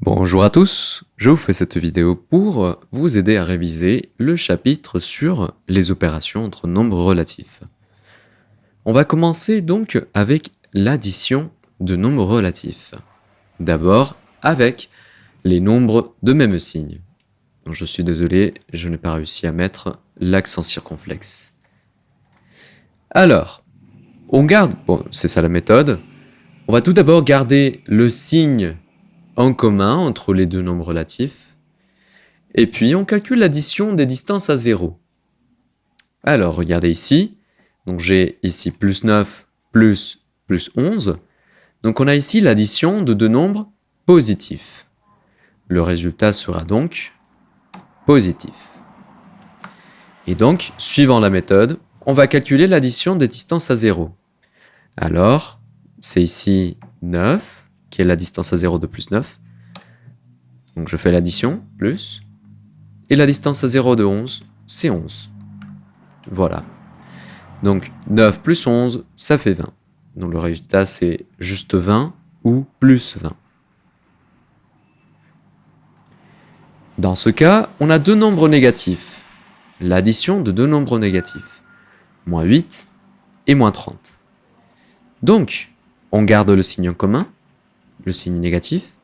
Bonjour à tous, je vous fais cette vidéo pour vous aider à réviser le chapitre sur les opérations entre nombres relatifs. On va commencer donc avec l'addition de nombres relatifs. D'abord avec les nombres de même signe. Donc, je suis désolé, je n'ai pas réussi à mettre l'accent circonflexe. Alors, on garde, bon c'est ça la méthode, on va tout d'abord garder le signe en commun entre les deux nombres relatifs, et puis on calcule l'addition des distances à 0. Alors, regardez ici, donc j'ai ici plus 9 plus 11, donc on a ici l'addition de deux nombres positifs. Le résultat sera donc positif. Et donc, suivant la méthode, on va calculer l'addition des distances à 0. Alors, c'est ici 9, qui est la distance à 0 de plus 9. Donc je fais l'addition, plus. Et la distance à 0 de 11, c'est 11. Voilà. Donc 9 plus 11, ça fait 20. Donc le résultat, c'est juste 20 ou plus 20. Dans ce cas, on a deux nombres négatifs. L'addition de deux nombres négatifs. Moins 8 et moins 30. Donc, on garde le signe en commun, le signe négatif.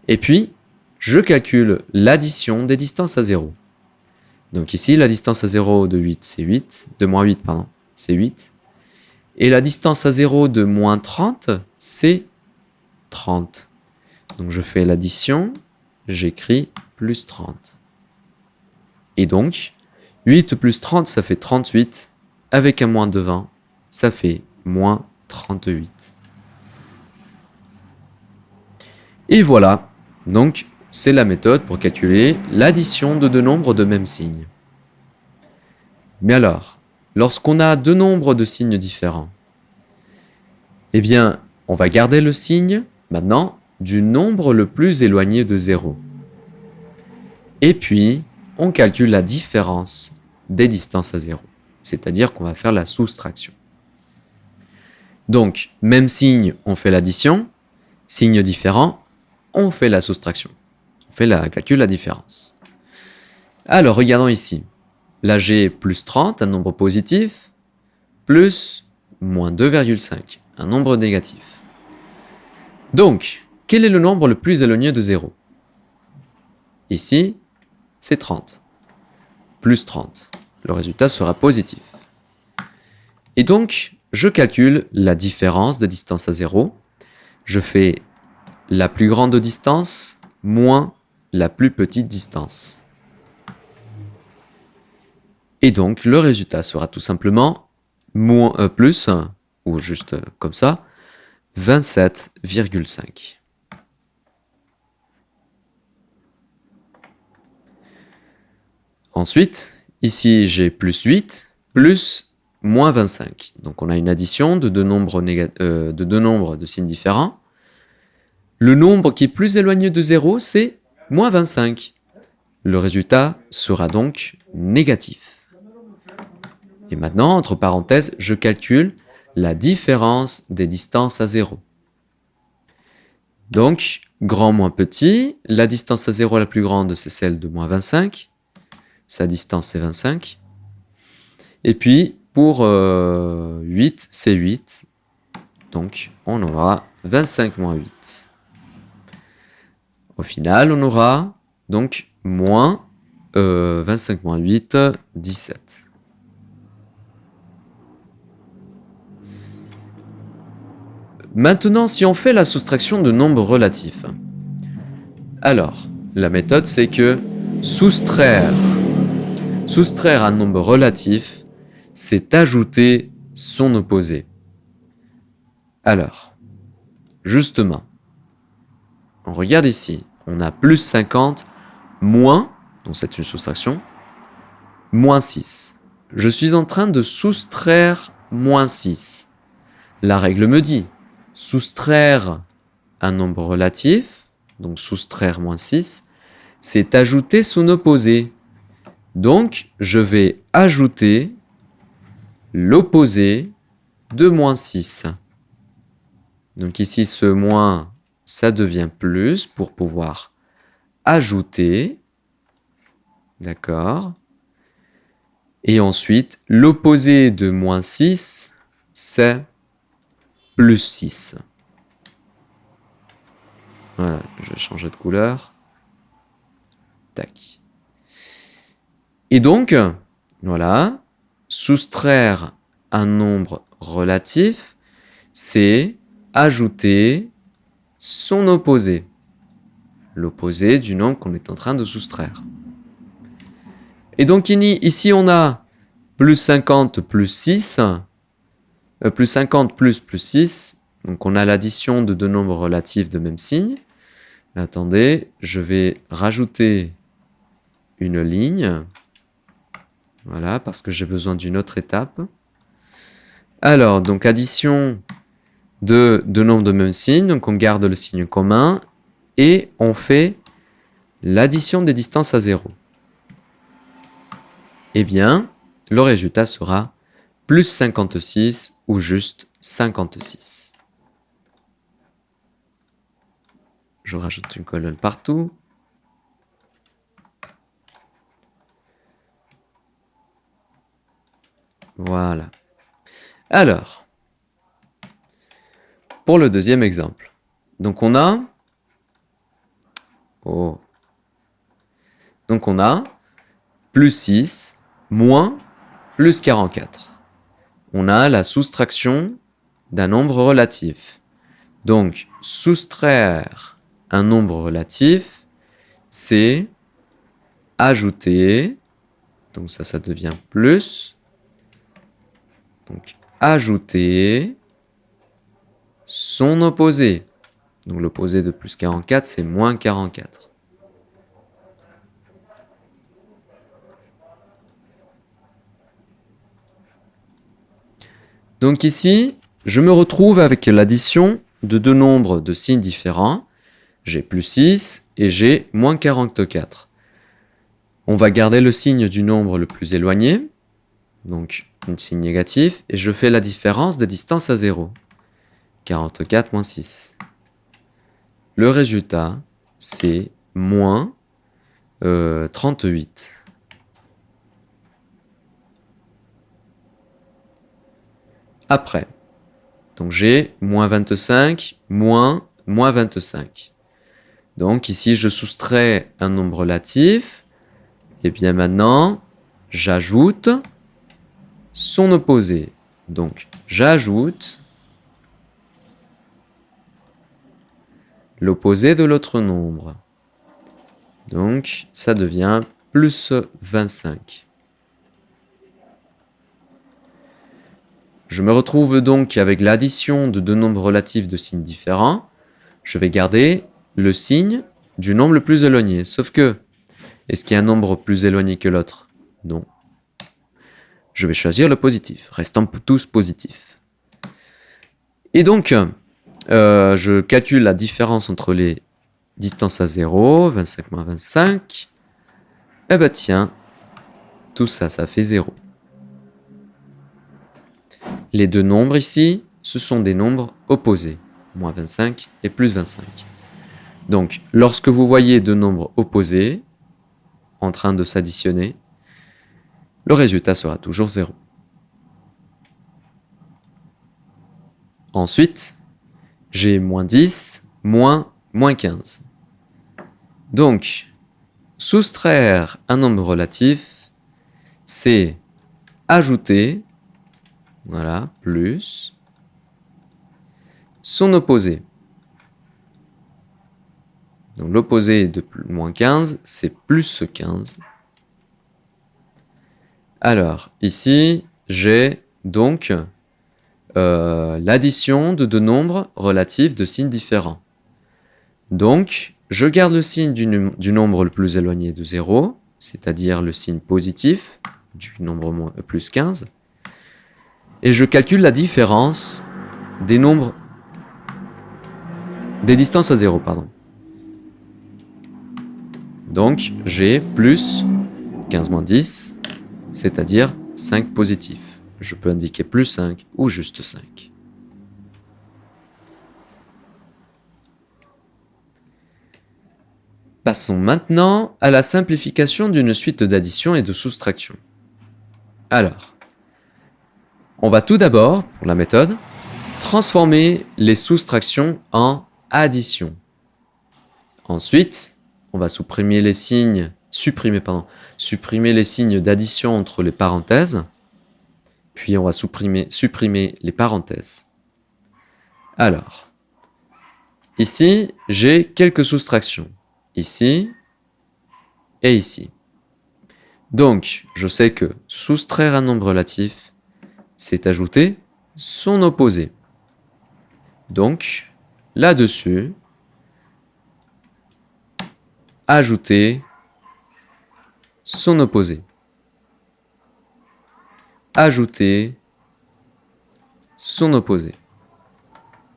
Et puis, je calcule l'addition des distances à 0. Donc ici, la distance à 0 de 8, c'est 8. De moins 8, pardon, c'est 8. Et la distance à 0 de moins 30, c'est 30. Donc je fais l'addition, j'écris plus 30. Et donc, 8 plus 30, ça fait 38. Avec un moins de 20, ça fait moins 38. Et voilà, donc c'est la méthode pour calculer l'addition de deux nombres de même signe. Mais alors, lorsqu'on a deux nombres de signes différents, eh bien, on va garder le signe, maintenant, du nombre le plus éloigné de 0. Et puis, on calcule la différence des distances à 0. C'est-à-dire qu'on va faire la soustraction. Donc, même signe, on fait l'addition. Signe différent, on fait la soustraction. On fait la calcul la différence. Alors, regardons ici. Là, j'ai plus 30, un nombre positif, plus moins 2,5, un nombre négatif. Donc, quel est le nombre le plus éloigné de 0? Ici, c'est 30. Plus 30. Le résultat sera positif. Et donc, je calcule la différence des distances à 0. Je fais la plus grande distance moins la plus petite distance. Et donc, le résultat sera tout simplement plus, ou juste comme ça, 27,5. Ensuite, ici j'ai plus 8, plus moins 25. Donc on a une addition de deux nombres de signes différents. Le nombre qui est plus éloigné de 0, c'est moins 25. Le résultat sera donc négatif. Et maintenant, entre parenthèses, je calcule la différence des distances à 0. Donc, grand moins petit, la distance à 0 la plus grande, c'est celle de moins 25. Sa distance, c'est 25. Et puis, pour 8, c'est 8. Donc, on aura 25 moins 8. Au final, on aura donc moins 25 moins 8, 17. Maintenant, si on fait la soustraction de nombres relatifs, alors, la méthode, c'est que soustraire un nombre relatif, c'est ajouter son opposé. Alors, justement, on regarde ici, on a plus 50 moins, donc c'est une soustraction, moins 6. Je suis en train de soustraire moins 6. La règle me dit, soustraire un nombre relatif, donc soustraire moins 6, c'est ajouter son opposé. Donc, je vais ajouter l'opposé de moins 6. Donc ici, ce moins, ça devient plus pour pouvoir ajouter. D'accord. Et ensuite, l'opposé de moins 6, c'est plus 6. Voilà, je vais changer de couleur. Tac. Et donc, voilà, soustraire un nombre relatif, c'est ajouter son opposé. L'opposé du nombre qu'on est en train de soustraire. Et donc ici, on a plus 50 plus 6, plus 50 plus 6. Donc on a l'addition de deux nombres relatifs de même signe. Attendez, je vais rajouter une ligne. Voilà, parce que j'ai besoin d'une autre étape. Alors, donc addition de deux nombres de même signe. Donc on garde le signe commun et on fait l'addition des distances à 0. Eh bien, le résultat sera plus 56 ou juste 56. Je rajoute une colonne partout. Voilà. Alors, pour le deuxième exemple. Donc on a... Oh. Donc on a plus 6 moins plus 44. On a la soustraction d'un nombre relatif. Donc, soustraire un nombre relatif, c'est ajouter, donc ça devient plus, donc ajouter son opposé. Donc l'opposé de plus 44, c'est moins 44. Donc ici, je me retrouve avec l'addition de deux nombres de signes différents. J'ai plus 6 et j'ai moins 44. On va garder le signe du nombre le plus éloigné, donc un signe négatif, et je fais la différence des distances à 0. 44 moins 6. Le résultat, c'est moins 38. Après, donc j'ai moins 25, moins 25. Donc ici, je soustrais un nombre relatif. Et bien maintenant, j'ajoute son opposé. Donc, j'ajoute l'opposé de l'autre nombre. Donc, ça devient plus 25. Je me retrouve donc avec l'addition de deux nombres relatifs de signes différents. Je vais garder le signe du nombre le plus éloigné. Sauf que, est-ce qu'il y a un nombre plus éloigné que l'autre? Non. Je vais choisir le positif. Restons tous positifs. Et donc, je calcule la différence entre les distances à 0, 25 moins 25. Eh ben tiens, tout ça, ça fait 0. Les deux nombres ici, ce sont des nombres opposés, moins 25 et plus 25. Donc, lorsque vous voyez deux nombres opposés en train de s'additionner, le résultat sera toujours 0. Ensuite, j'ai moins 10, moins 15. Donc, soustraire un nombre relatif, c'est ajouter, voilà, plus, son opposé. Donc l'opposé de moins 15, c'est plus 15. Alors, ici, j'ai donc l'addition de deux nombres relatifs de signes différents. Donc, je garde le signe du nombre le plus éloigné de 0, c'est-à-dire le signe positif du nombre plus 15, et je calcule la différence des nombres, des distances à 0, pardon. Donc, j'ai plus 15 moins 10, c'est-à-dire 5 positifs. Je peux indiquer plus 5 ou juste 5. Passons maintenant à la simplification d'une suite d'addition et de soustraction. Alors, on va tout d'abord, pour la méthode, transformer les soustractions en addition. Ensuite, on va supprimer les signes d'addition entre les parenthèses, puis on va supprimer les parenthèses. Alors, ici, j'ai quelques soustractions, ici et ici. Donc, je sais que soustraire un nombre relatif, c'est ajouter son opposé. Donc, là-dessus, ajouter son opposé. Ajouter son opposé.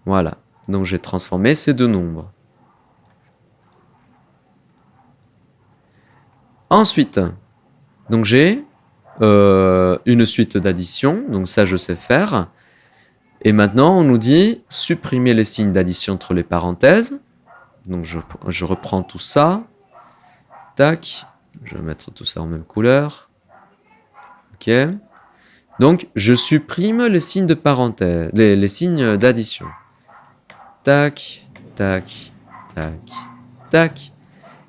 Voilà. Donc, j'ai transformé ces deux nombres. Ensuite, donc j'ai une suite d'addition. Donc ça, je sais faire. Et maintenant, on nous dit supprimer les signes d'addition entre les parenthèses. Donc, je reprends tout ça. Tac. Je vais mettre tout ça en même couleur. Ok. Donc, je supprime les signes de parenthèse, les signes d'addition. Tac, tac, tac, tac.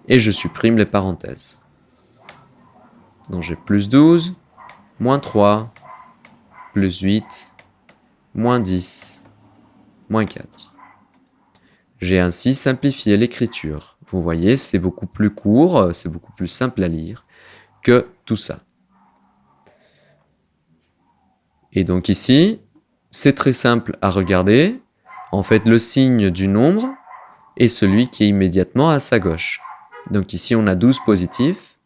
Et je supprime les parenthèses. Donc, j'ai plus 12, moins 3, plus 8, moins 10, moins 4. J'ai ainsi simplifié l'écriture. Vous voyez, c'est beaucoup plus court, c'est beaucoup plus simple à lire que tout ça. Et donc ici, c'est très simple à regarder. En fait, le signe du nombre est celui qui est immédiatement à sa gauche. Donc ici, on a 12 positifs.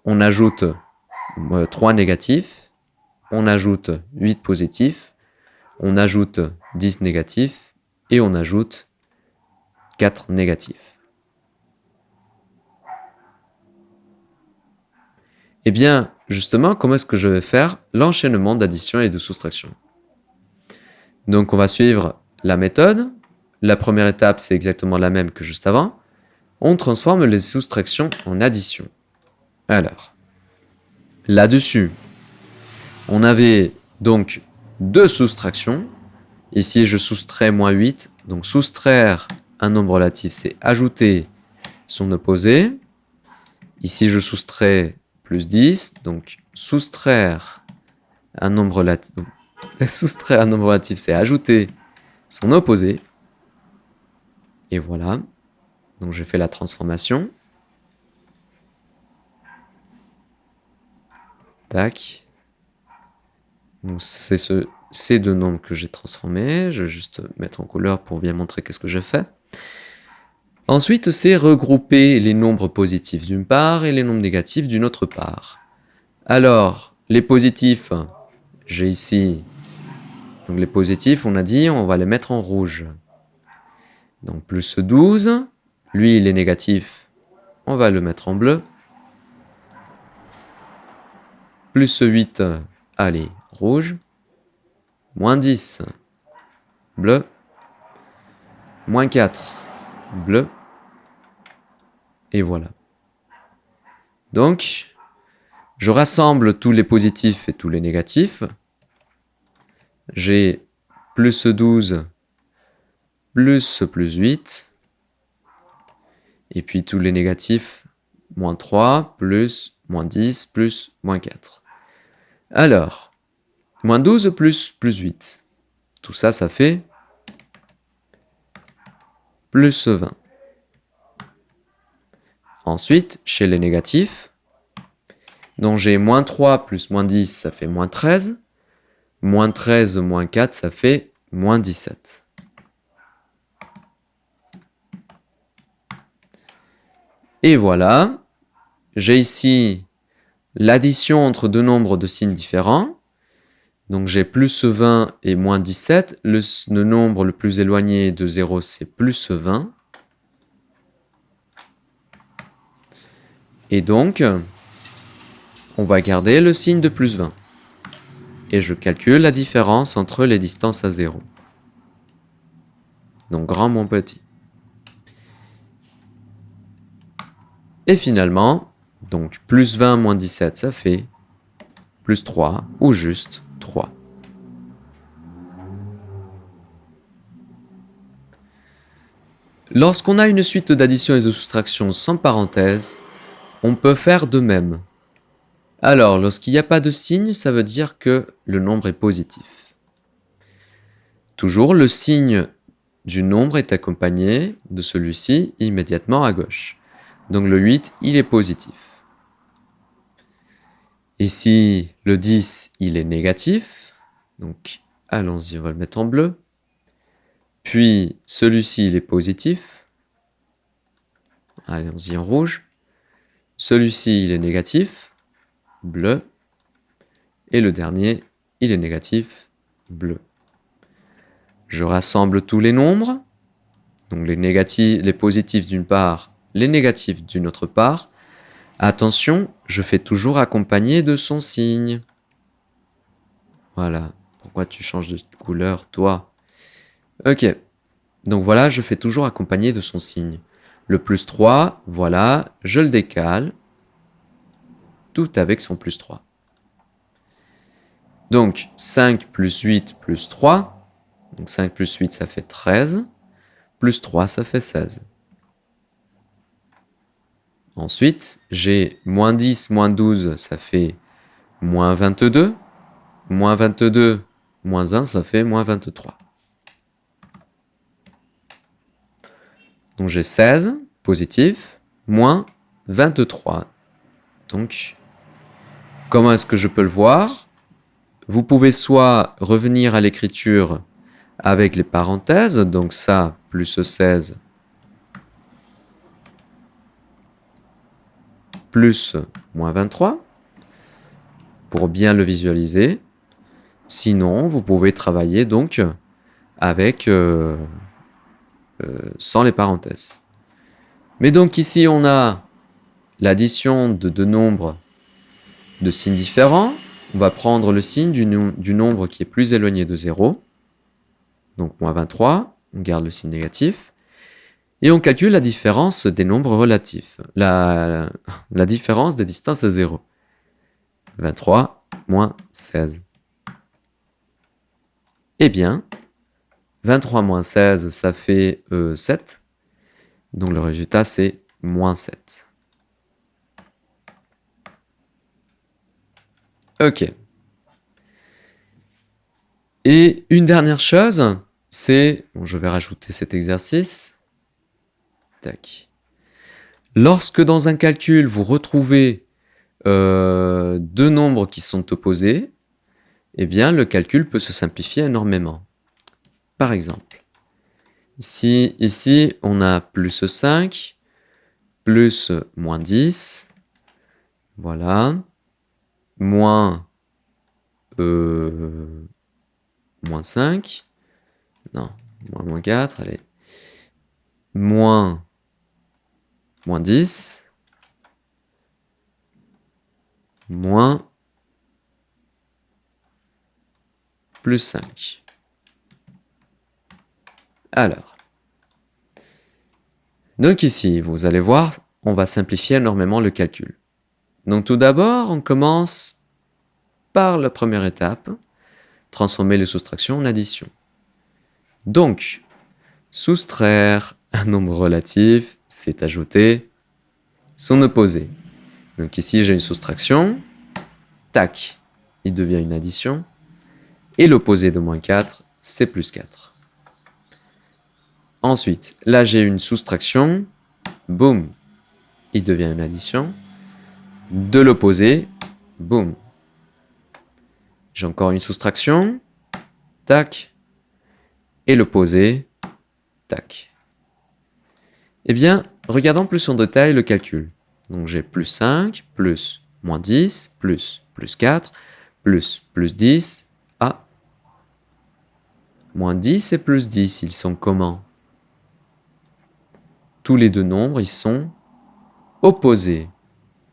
On ajoute 3 négatifs. On ajoute 8 positifs. On ajoute 10 négatifs. Et on ajoute 4 négatifs. Eh bien, justement, comment est-ce que je vais faire l'enchaînement d'addition et de soustraction? Donc, on va suivre la méthode. La première étape, c'est exactement la même que juste avant. On transforme les soustractions en addition. Alors, là-dessus, on avait donc 2 soustractions. Ici, je soustrais moins 8. Donc, soustraire un nombre relatif, c'est ajouter son opposé. Ici, je soustrais plus 10. Donc, soustraire un nombre relatif, c'est ajouter son opposé. Et voilà. Donc, j'ai fait la transformation. Tac. Donc, c'est ces deux nombres que j'ai transformés. Je vais juste mettre en couleur pour bien montrer qu'est-ce que j'ai fait. Ensuite, c'est regrouper les nombres positifs d'une part et les nombres négatifs d'une autre part. Alors, les positifs, j'ai ici... Donc, les positifs, on a dit, on va les mettre en rouge. Donc, plus 12. Lui, il est négatif. On va le mettre en bleu. Plus 8, allez, rouge. Moins 10, bleu. Moins 4, bleu. Et voilà. Donc, je rassemble tous les positifs et tous les négatifs. J'ai plus 12, plus 8. Et puis tous les négatifs, moins 3, plus, moins 10, plus, moins 4. Alors, moins 12 plus 8. Tout ça, ça fait plus 20. Ensuite, chez les négatifs, donc j'ai moins 3 plus moins 10, ça fait moins 13. Moins 13 moins 4, ça fait moins 17. Et voilà, j'ai ici l'addition entre deux nombres de signes différents. Donc j'ai plus 20 et moins 17. Le nombre le plus éloigné de 0, c'est plus 20. Et donc, on va garder le signe de plus 20. Et je calcule la différence entre les distances à 0. Donc grand moins petit. Et finalement, donc plus 20 moins 17, ça fait plus 3 ou juste 3. Lorsqu'on a une suite d'addition et de soustraction sans parenthèse, on peut faire de même. Alors, lorsqu'il n'y a pas de signe, ça veut dire que le nombre est positif. Toujours, le signe du nombre est accompagné de celui-ci immédiatement à gauche. Donc le 8, il est positif. Ici, le 10, il est négatif. Donc, allons-y, on va le mettre en bleu. Puis, celui-ci, il est positif. Allons-y en rouge. Celui-ci, il est négatif. Bleu. Et le dernier, il est négatif. Bleu. Je rassemble tous les nombres. Donc, les positifs d'une part, les négatifs d'une autre part. Attention, je fais toujours accompagner de son signe. Voilà. Pourquoi tu changes de couleur, toi? Ok. Donc voilà, je fais toujours accompagner de son signe. Le plus 3, voilà, je le décale. Tout avec son plus 3. Donc 5 plus 8 plus 3. Donc 5 plus 8, ça fait 13. Plus 3, ça fait 16. Ensuite, j'ai moins 10, moins 12, ça fait moins 22. Moins 22, moins 1, ça fait moins 23. Donc j'ai 16, positif, moins 23. Donc, comment est-ce que je peux le voir? Vous pouvez soit revenir à l'écriture avec les parenthèses, donc ça, plus 16, plus moins 23, pour bien le visualiser. Sinon, vous pouvez travailler donc avec sans les parenthèses. Mais donc ici, on a l'addition de deux nombres de signes différents. On va prendre le signe du nombre qui est plus éloigné de 0. Donc moins 23, on garde le signe négatif. Et on calcule la différence des nombres relatifs. La différence des distances à 0. 23 moins 16. Eh bien, 23 moins 16, ça fait 7. Donc le résultat, c'est moins 7. Ok. Et une dernière chose, c'est... Bon, je vais rajouter cet exercice. Tac. Lorsque dans un calcul, vous retrouvez deux nombres qui sont opposés, eh bien, le calcul peut se simplifier énormément. Par exemple, si ici, on a plus 5, plus moins 10, voilà, moins 5, non, moins 4, allez, moins 10, moins plus 5. Alors, donc ici, vous allez voir, on va simplifier énormément le calcul. Donc tout d'abord, on commence par la première étape, transformer les soustractions en addition. Donc, soustraire un nombre relatif, c'est ajouter son opposé. Donc ici, j'ai une soustraction, tac, il devient une addition, et l'opposé de moins 4, c'est plus 4. Ensuite, là, j'ai une soustraction, boum, il devient une addition, de l'opposé, boum. J'ai encore une soustraction, tac, et l'opposé, tac. Eh bien, regardons plus en détail le calcul. Donc j'ai plus 5, plus moins 10, plus 4, plus 10. Ah, moins 10 et plus 10, ils sont comment? Tous les deux nombres, ils sont opposés.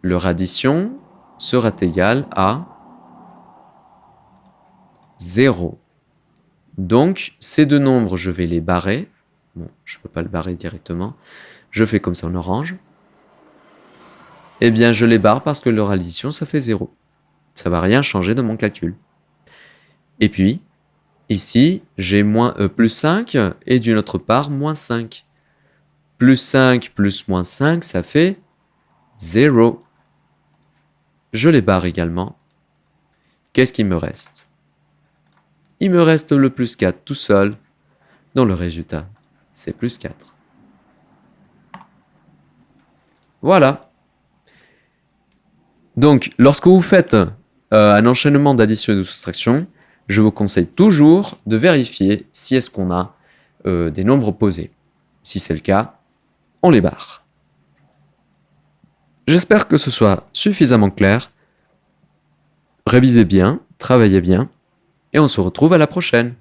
Leur addition sera égale à 0. Donc, ces deux nombres, je vais les barrer. Bon, je ne peux pas le barrer directement. Je fais comme ça en orange. Eh bien, je les barre parce que leur addition, ça fait 0. Ça va rien changer dans mon calcul. Et puis, ici, j'ai plus 5 et d'une autre part, moins 5. Plus 5 plus moins 5, ça fait 0. Je les barre également. Qu'est-ce qu'il me reste? Il me reste le plus 4 tout seul, dont le résultat, c'est plus 4. Voilà. Donc, lorsque vous faites un enchaînement d'addition et de soustraction, je vous conseille toujours de vérifier si est-ce qu'on a des nombres opposés. Si c'est le cas, on les barre. J'espère que ce soit suffisamment clair. Révisez bien, travaillez bien, et on se retrouve à la prochaine.